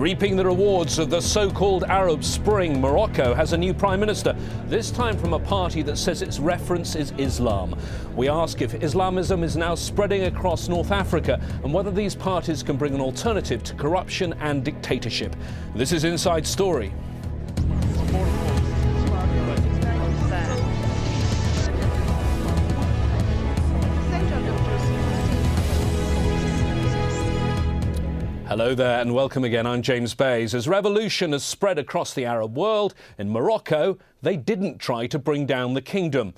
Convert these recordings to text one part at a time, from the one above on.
Reaping the rewards of the so-called Arab Spring, Morocco has a new Prime Minister, this time from a party that says its reference is Islam. We ask if Islamism is now spreading across North Africa and whether these parties can bring an alternative to corruption and dictatorship. This is Inside Story. Hello there and welcome again. I'm James Bays. As revolution has spread across the Arab world, in Morocco, they didn't try to bring down the kingdom.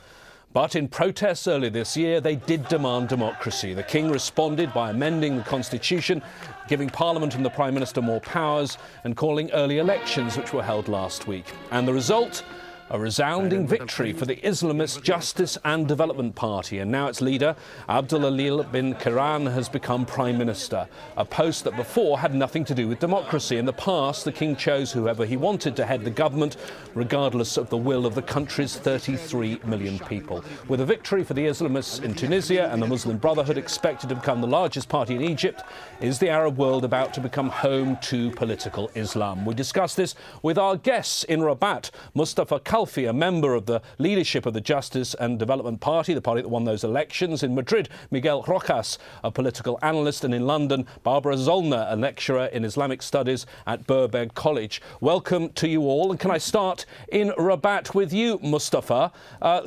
But in protests earlier this year, they did demand democracy. The king responded by amending the constitution, giving Parliament and the Prime Minister more powers and calling early elections, which were held last week. And the result? A resounding victory for the Islamist Justice and Development Party, and now its leader, Abdulaziz bin Kiran, has become Prime Minister, a post that before had nothing to do with democracy. In the past, the king chose whoever he wanted to head the government, regardless of the will of the country's 33 million people. With a victory for the Islamists in Tunisia and the Muslim Brotherhood expected to become the largest party in Egypt, is the Arab world about to become home to political Islam? We discuss this with our guests in Rabat, Mustapha Khalfi, a member of the leadership of the Justice and Development Party, the party that won those elections. In Madrid, Miguel Rozas, a political analyst, and in London, Barbara Zollner, a lecturer in Islamic Studies at Birkbeck College. Welcome to you all. And can I start in Rabat with you, Mustapha?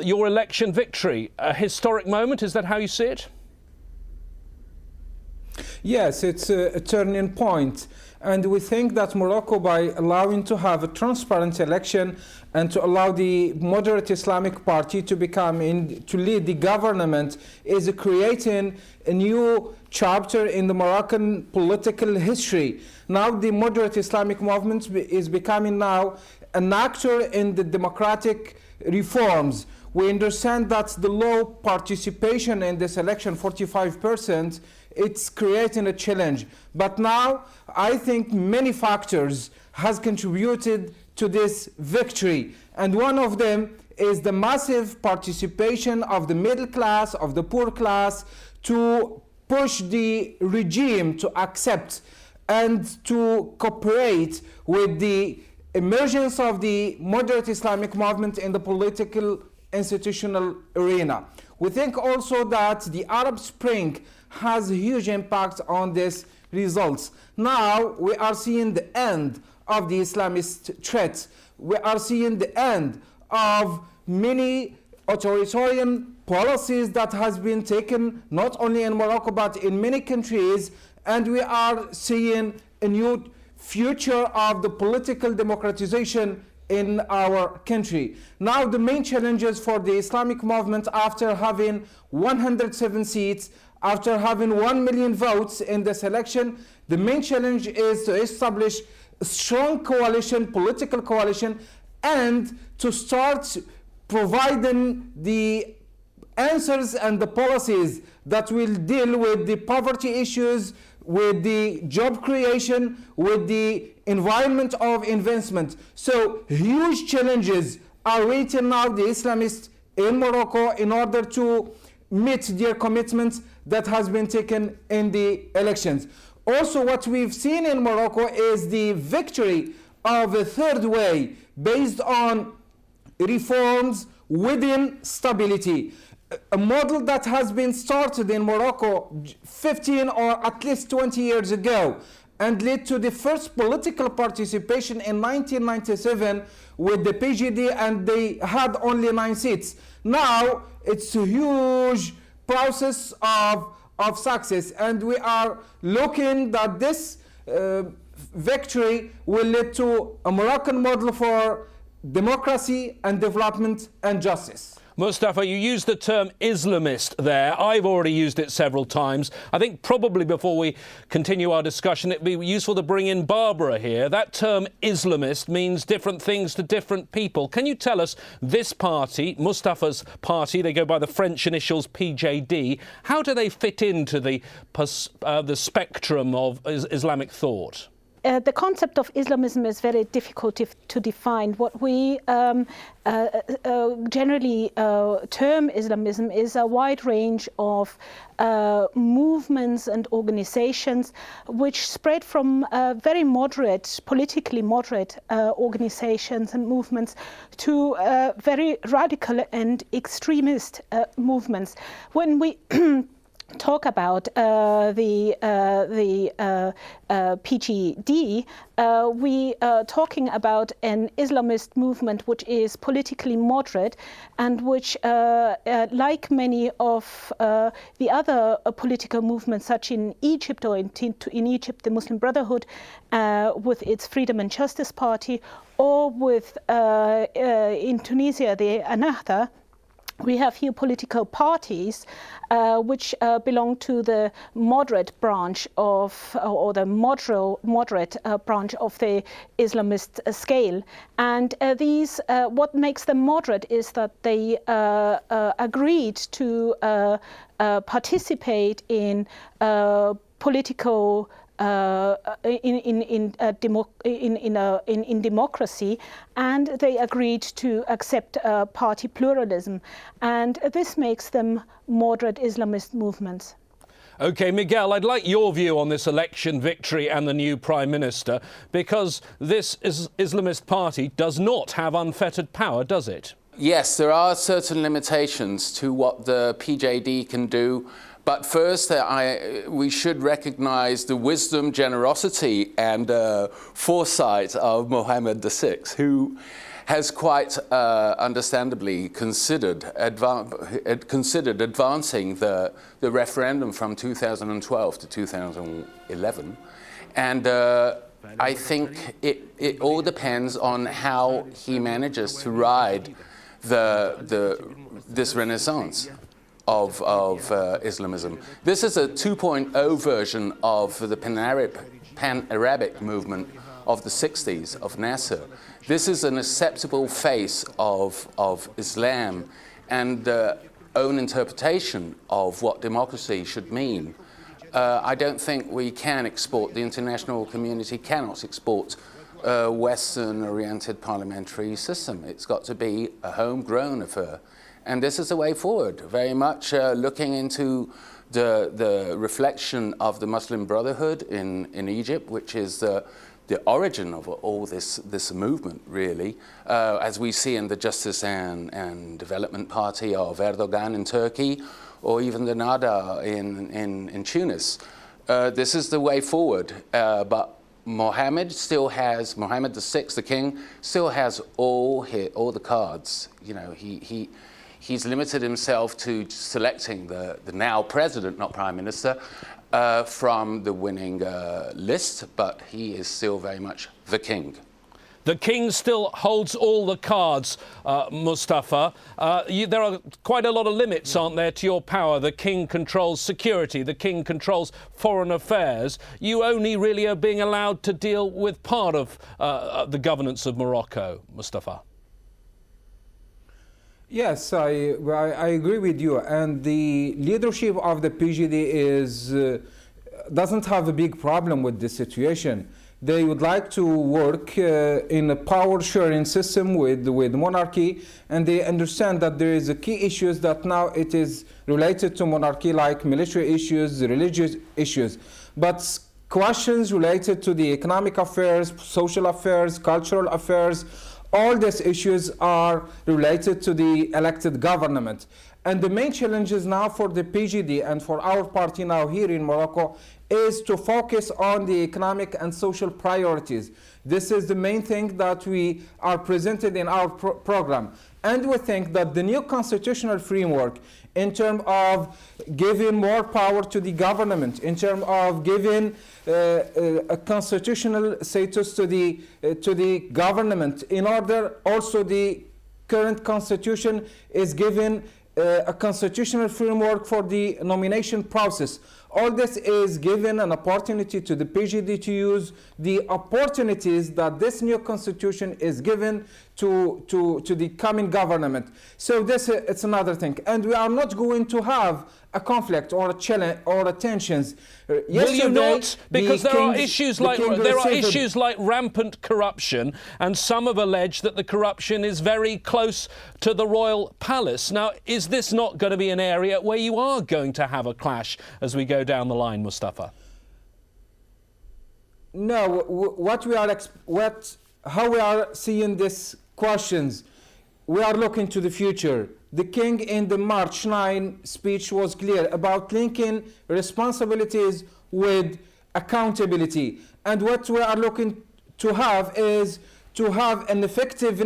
Your election victory, a historic moment, is that how you see it? Yes, it's a turning point. And we think that Morocco, by allowing to have a transparent election and to allow the moderate Islamic Party to to lead the government, is creating a new chapter in the Moroccan political history. Now the moderate Islamic movement is becoming now an actor in the democratic reforms. We understand that the low participation in this election, 45%, it's creating a challenge. But now I think many factors has contributed to this victory. And one of them is the massive participation of the middle class, of the poor class, to push the regime to accept and to cooperate with the emergence of the moderate Islamic movement in the political institutional arena. We think also that the Arab Spring has a huge impact on these results. Now we are seeing the end of the Islamist threat. We are seeing the end of many authoritarian policies that has been taken not only in Morocco but in many countries, and we are seeing a new future of the political democratization in our country. Now the main challenges for the Islamic movement, after having 107 seats, after having 1 million votes in this election, the main challenge is to establish a strong coalition, political coalition, and to start providing the answers and the policies that will deal with the poverty issues, with the job creation, with the environment of investment. So huge challenges are waiting now the Islamists in Morocco in order to meet their commitments that has been taken in the elections. Also, what we've seen in Morocco is the victory of a third way based on reforms within stability. A model that has been started in Morocco 15 or at least 20 years ago and led to the first political participation in 1997 with the PJD, and they had only 9 seats. Now it's a huge process of success, and we are looking that this victory will lead to a Moroccan model for democracy and development and justice. Mustapha, you used the term Islamist there. I've already used it several times. I think probably before we continue our discussion, it'd be useful to bring in Barbara here. That term Islamist means different things to different people. Can you tell us, this party, Mustapha's party, they go by the French initials PJD, how do they fit into the spectrum of Islamic thought? the concept of Islamism is very difficult to define. What we generally term Islamism is a wide range of movements and organizations which spread from very moderate, politically moderate organizations and movements to very radical and extremist movements. When we talk about the PGD, we are talking about an Islamist movement which is politically moderate and which, like many of the other political movements, such in Egypt or in Egypt, the Muslim Brotherhood with its Freedom and Justice Party, or with in Tunisia, the Ennahda, we have here political parties which belong to the moderate branch of, or the moderate branch of the Islamist scale. And these, what makes them moderate is that they agreed to participate in political in democracy, and they agreed to accept party pluralism, and this makes them moderate Islamist movements. OK, Miguel, I'd like your view on this election victory and the new Prime Minister, because this Islamist party does not have unfettered power, does it? Yes, there are certain limitations to what the PJD can do. But first, we should recognize the wisdom, generosity, and foresight of Mohammed VI, who has quite understandably considered advancing the referendum from 2012 to 2011. And I think it all depends on how he manages to ride this renaissance of Islamism. This is a 2.0 version of the Pan-Arabic movement of the 60s of Nasser. This is an acceptable face of Islam and the own interpretation of what democracy should mean. I don't think we can export, the international community cannot export a Western-oriented parliamentary system. It's got to be a homegrown affair. And this is the way forward, very much looking into the reflection of the Muslim Brotherhood in Egypt, which is the origin of all this movement, really, as we see in the Justice and Development Party of Erdogan in Turkey, or even the Nada in Tunis. This is the way forward, but Mohammed VI, the king, still has all the cards. You know, he's limited himself to selecting the now president, not prime minister, from the winning list, but he is still very much the king. The king still holds all the cards, Mustapha. There are quite a lot of limits, aren't there, to your power? The king controls security, the king controls foreign affairs. You only really are being allowed to deal with part of the governance of Morocco, Mustapha. Yes, I agree with you. And the leadership of the PJD doesn't have a big problem with this situation. They would like to work in a power-sharing system with monarchy, and they understand that there is a key issues that now it is related to monarchy, like military issues, religious issues. But questions related to the economic affairs, social affairs, cultural affairs, all these issues are related to the elected government. And the main challenges now for the PJD and for our party now here in Morocco is to focus on the economic and social priorities. This is the main thing that we are presented in our program. And we think that the new constitutional framework, in terms of giving more power to the government, in terms of giving a constitutional status to the government, in order also the current constitution is given a constitutional framework for the nomination process. all this is given an opportunity to the PJD to use the opportunities that this new constitution is given to the coming government. So this it's another thing. And we are not going to have a conflict or a challenge or a tensions. Will you not? Because there are issues like rampant corruption, and some have alleged that the corruption is very close to the royal palace. Now, is this not going to be an area where you are going to have a clash as we go down the line, Mustapha? No, how we are seeing these questions, we are looking to the future. The king in the March 9 speech was clear about linking responsibilities with accountability. And what we are looking to have is to have an effective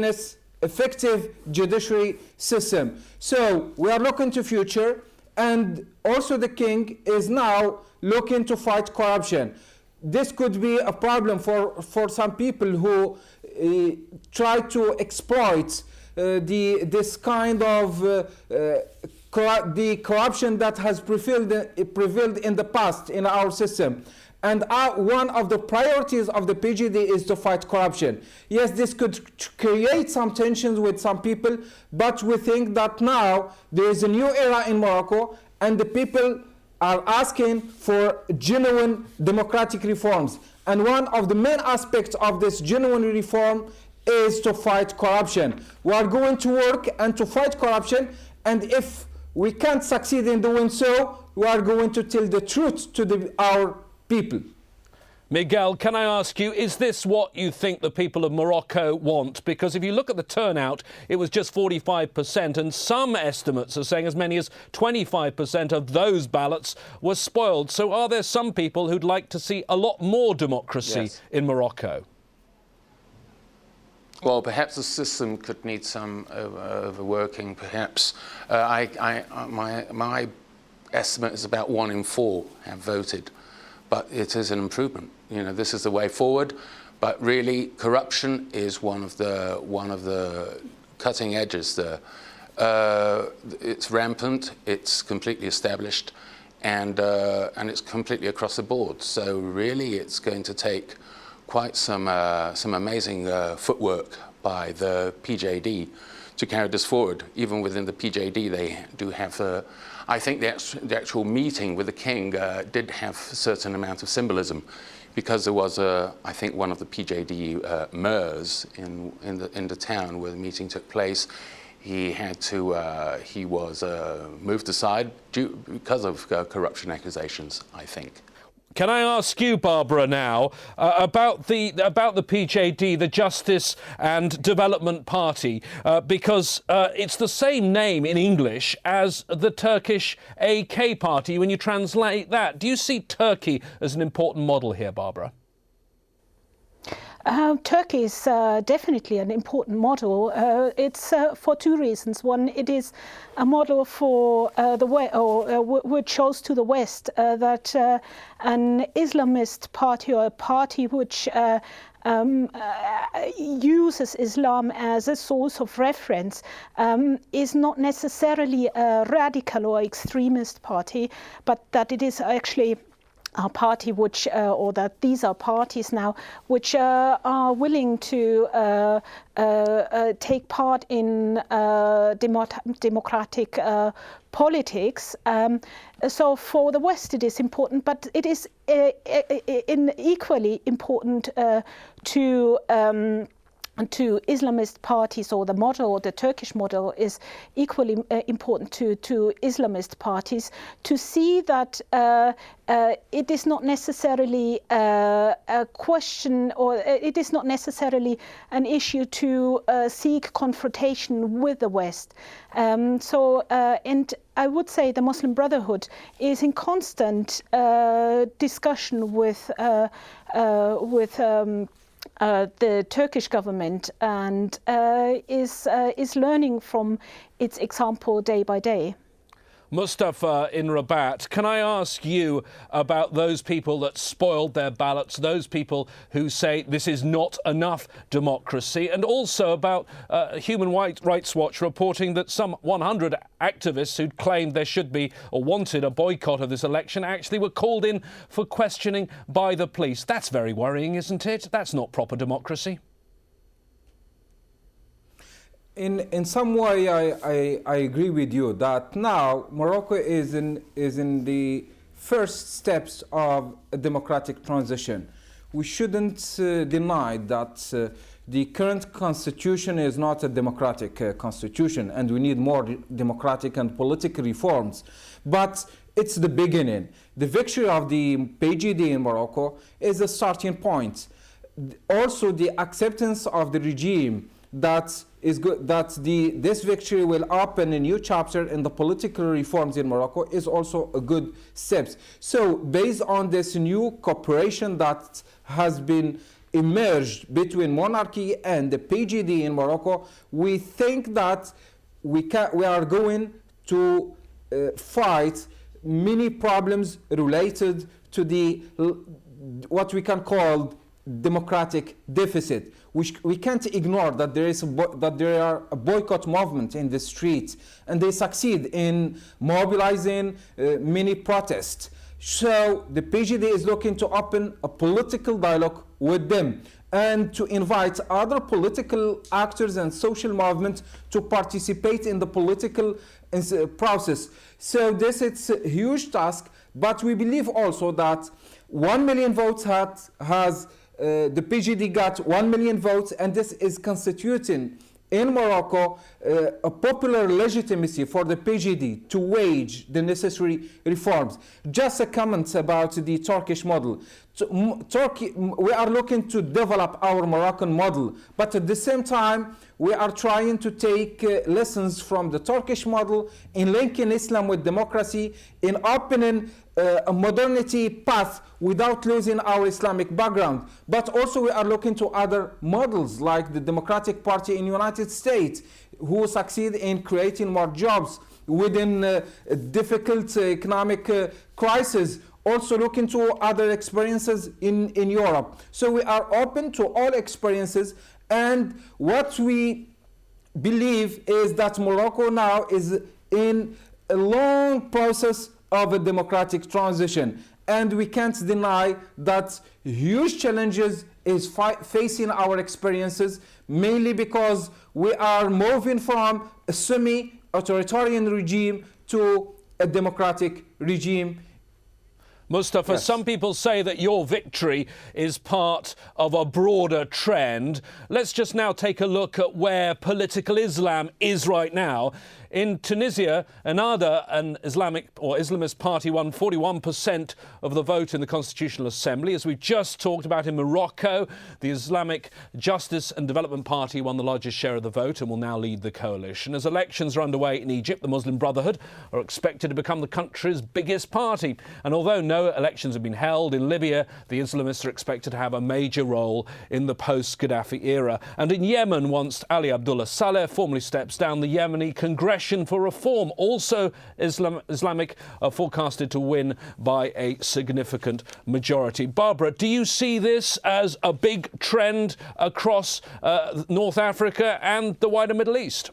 judiciary system. So we are looking to future, and also the king is now looking to fight corruption. This could be a problem for some people who try to exploit this kind of the corruption that has prevailed in the past in our system. And one of the priorities of the PJD is to fight corruption. Yes, this could create some tensions with some people, but we think that now there is a new era in Morocco, and the people are asking for genuine democratic reforms. And one of the main aspects of this genuine reform is to fight corruption. We are going to work and to fight corruption, and if we can't succeed in doing so, we are going to tell the truth to our people. Miguel, can I ask you, is this what you think the people of Morocco want? Because if you look at the turnout, it was just 45%, and some estimates are saying as many as 25% of those ballots were spoiled. So are there some people who'd like to see a lot more democracy in Morocco? Well, perhaps the system could need some overworking, perhaps. My estimate is about 1 in 4 have voted, but it is an improvement. You know, this is the way forward, but really corruption is one of the cutting edges there. It's rampant, it's completely established, and it's completely across the board. So really it's going to take quite some amazing footwork by the PJD to carry this forward. Even within the PJD, they do have, I think the actual meeting with the king did have a certain amount of symbolism, because there was, I think, one of the PJD mayors in the town where the meeting took place. He had to, he was moved aside because of corruption accusations, I think. Can I ask you, Barbara, now about the PJD, the Justice and Development Party, because it's the same name in English as the Turkish AK party. When you translate that, do you see Turkey as an important model here, Barbara? Turkey is definitely an important model. It's for 2 reasons. One, it is a model for the West, which shows to the West that an Islamist party, or a party which uses Islam as a source of reference, is not necessarily a radical or extremist party, but that it is actually a party which, or that these are parties now which are willing to take part in democratic politics. So for the West it is important, but it is equally important to Islamist parties, or the model, or the Turkish model, is equally important to Islamist parties, to see that it is not necessarily a question, or it is not necessarily an issue to seek confrontation with the West. And I would say the Muslim Brotherhood is in constant discussion with the Turkish government, and is learning from its example day by day. Mustapha in Rabat, can I ask you about those people that spoiled their ballots, those people who say this is not enough democracy, and also about Human Rights Watch reporting that some 100 activists who'd claimed there should be or wanted a boycott of this election actually were called in for questioning by the police. That's very worrying, isn't it? That's not proper democracy. In some way, I agree with you that now Morocco is in the first steps of a democratic transition. We shouldn't deny that the current constitution is not a democratic constitution, and we need more democratic and political reforms. But it's the beginning. The victory of the PJD in Morocco is a starting point. Also, the acceptance of the regime that is good, that this victory will open a new chapter in the political reforms in Morocco is also a good step. So based on this new cooperation that has been emerged between monarchy and the PJD in Morocco, we think that we are going to fight many problems related to the what we can call democratic deficit. We can't ignore that there are a boycott movement in the streets, and they succeed in mobilizing many protests. So the PJD is looking to open a political dialogue with them and to invite other political actors and social movements to participate in the political process. So this is a huge task, but we believe also that 1 million votes the PJD got 1 million votes, and this is constituting in Morocco a popular legitimacy for the PJD to wage the necessary reforms. Just a comment about the Turkish model. Turkey, we are looking to develop our Moroccan model, but at the same time, we are trying to take lessons from the Turkish model in linking Islam with democracy, in opening a modernity path without losing our Islamic background. But also we are looking to other models like the Democratic Party in the United States, who succeed in creating more jobs within a difficult economic crisis. Also looking to other experiences in Europe. So we are open to all experiences, and what we believe is that Morocco now is in a long process of a democratic transition, and we can't deny that huge challenges is facing our experiences, mainly because we are moving from a semi-authoritarian regime to a democratic regime. Mustapha, Yes. Some people say that your victory is part of a broader trend. Let's just now take a look at where political Islam is right now. In Tunisia, Ennahda, an Islamic or Islamist party, won 41% of the vote in the Constitutional Assembly. As we've just talked about in Morocco, the Islamic Justice and Development Party won the largest share of the vote and will now lead the coalition. As elections are underway in Egypt, the Muslim Brotherhood are expected to become the country's biggest party. And although no elections have been held in Libya, the Islamists are expected to have a major role in the post-Gaddafi era. And in Yemen, once Ali Abdullah Saleh formally steps down, the Yemeni Congression for Reform, also Islamic, are forecasted to win by a significant majority. Barbara, do you see this as a big trend across North Africa and the wider Middle East?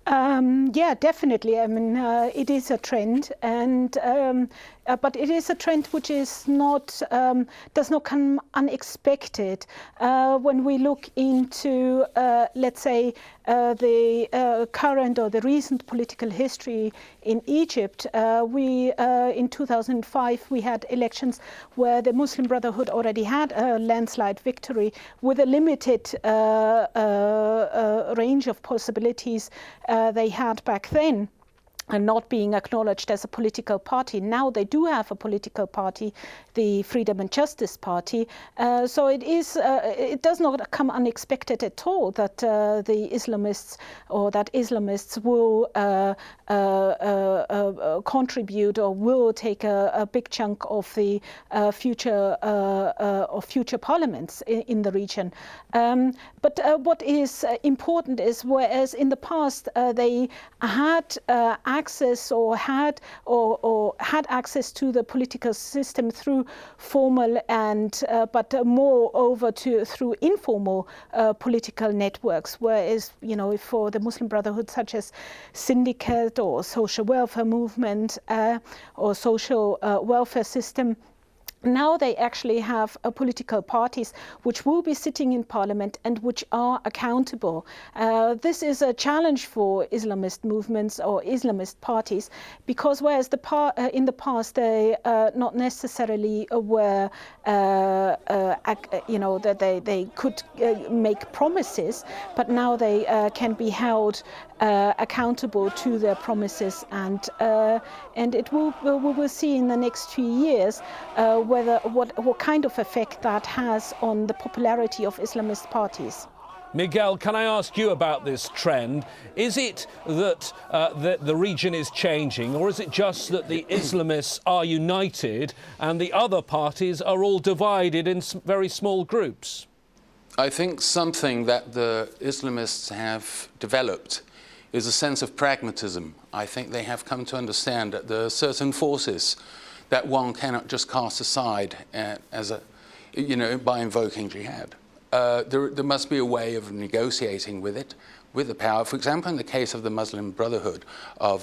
Yeah, definitely. I mean, it is a trend, and but it is a trend which is not does not come unexpected. When we look into, let's say, the current or the recent political history in Egypt, in 2005 we had elections where the Muslim Brotherhood already had a landslide victory with a limited range of possibilities they had back then. and not being acknowledged as a political party. Now they do have a political party, the Freedom and Justice Party. So it does not come unexpected at all that the Islamists or that Islamists will contribute or will take a big chunk of the future parliaments in the region. But what is important is, whereas in the past they had access or had access to the political system through formal and but moreover through informal political networks, whereas for the Muslim Brotherhood, such as syndicate or social welfare movement or social welfare system, now they actually have political parties which will be sitting in parliament and which are accountable. This is a challenge for Islamist movements or Islamist parties, because whereas in the past they not necessarily were, that they could make promises, but now they can be held accountable to their promises, and we will see in the next few years what kind of effect that has on the popularity of Islamist parties. Miguel, can I ask you about this trend? Is it that the region is changing, or is it just that the Islamists are united and the other parties are all divided in very small groups? I think something that the Islamists have developed is a sense of pragmatism. I think they have come to understand that there are certain forces that one cannot just cast aside by invoking jihad. There must be a way of negotiating with it, with the power. For example, in the case of the Muslim Brotherhood of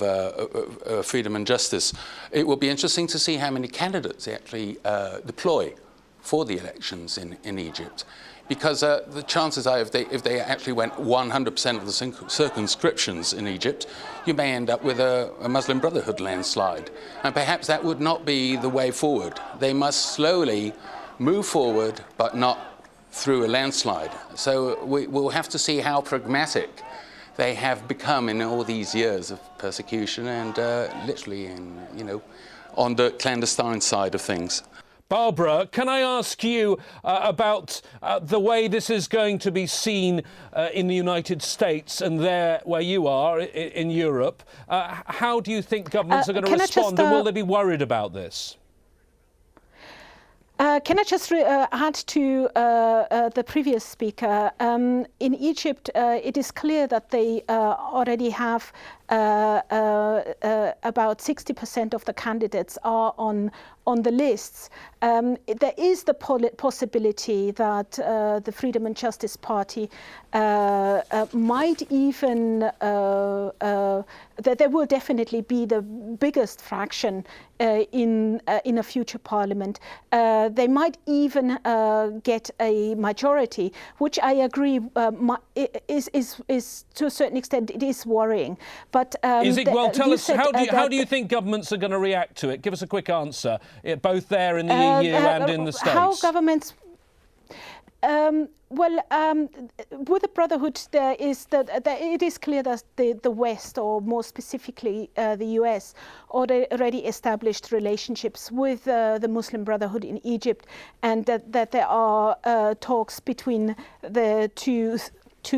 Freedom and Justice, it will be interesting to see how many candidates they actually deploy for the elections in Egypt. Because the chances are, if they actually went 100% of the circumscriptions in Egypt, you may end up with a Muslim Brotherhood landslide. And perhaps that would not be the way forward. They must slowly move forward, but not through a landslide. So we'll have to see how pragmatic they have become in all these years of persecution and literally on the clandestine side of things. Barbara, can I ask you about the way this is going to be seen in the United States and there where you are in Europe? How do you think governments are going to respond, and will they be worried about this? Can I just add to the previous speaker? In Egypt, it is clear that they already have about 60% of the candidates are on the lists. There is the possibility that the Freedom and Justice Party might even, that there will definitely be the biggest fraction in a future parliament. They might even get a majority, which I agree is to a certain extent it is worrying. But tell us, how do you think governments are going to react to it? Give us a quick answer, both there in the EU and in the States. How governments... with the Brotherhood, it is clear that the West, or more specifically the US, already established relationships with the Muslim Brotherhood in Egypt, and that there are talks between the two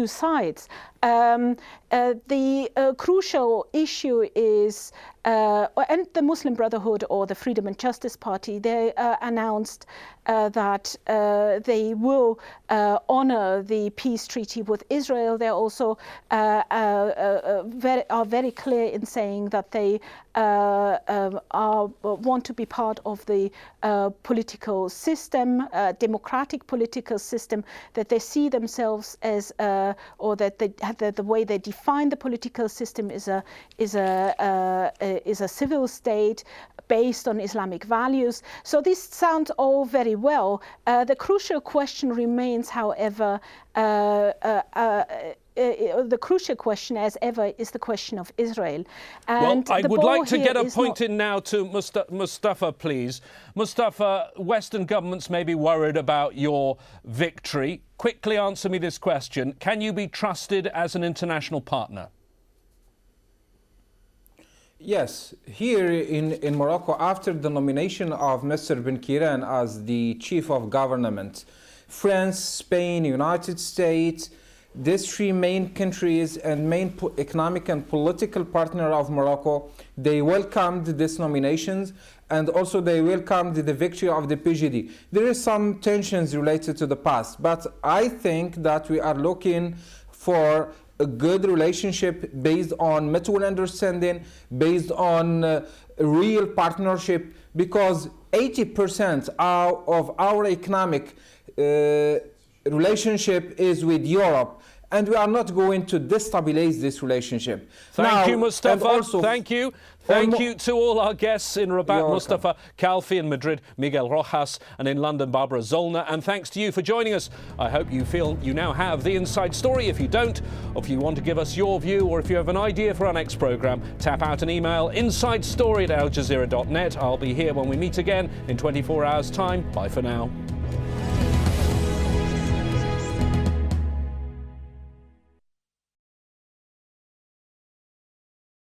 sides. The crucial issue is, and the Muslim Brotherhood or the Freedom and Justice Party, they announced that they will honor the peace treaty with Israel. They also are very clear in saying that they want to be part of the political system, democratic political system, that they see themselves as, or that the way they define the political system is a civil state based on Islamic values. So this sounds all very well. The crucial question remains, however, the crucial question, as ever, is the question of Israel. And I would like to get a point in now to Mustapha, please. Mustapha, Western governments may be worried about your victory. Quickly answer me this question. Can you be trusted as an international partner? Yes, here in Morocco, after the nomination of Mr. Ben Kiran as the chief of government, France, Spain, United States, these three main countries and main economic and political partner of Morocco, they welcomed these nominations, and also they welcomed the victory of the PJD. There is some tensions related to the past, but I think that we are looking for a good relationship based on mutual understanding, based on real partnership, because 80% of our economic relationship is with Europe, and we are not going to destabilize this relationship. Thank you, Mustapha. Thank you. Thank you to all our guests in Rabat, Mustapha Khalfi, in Madrid, Miguel Rozas, and in London, Barbara Zollner. And thanks to you for joining us. I hope you feel you now have the inside story. If you don't, or if you want to give us your view, or if you have an idea for our next programme, tap out an email, insidestory@aljazeera.net. I'll be here when we meet again in 24 hours' time. Bye for now.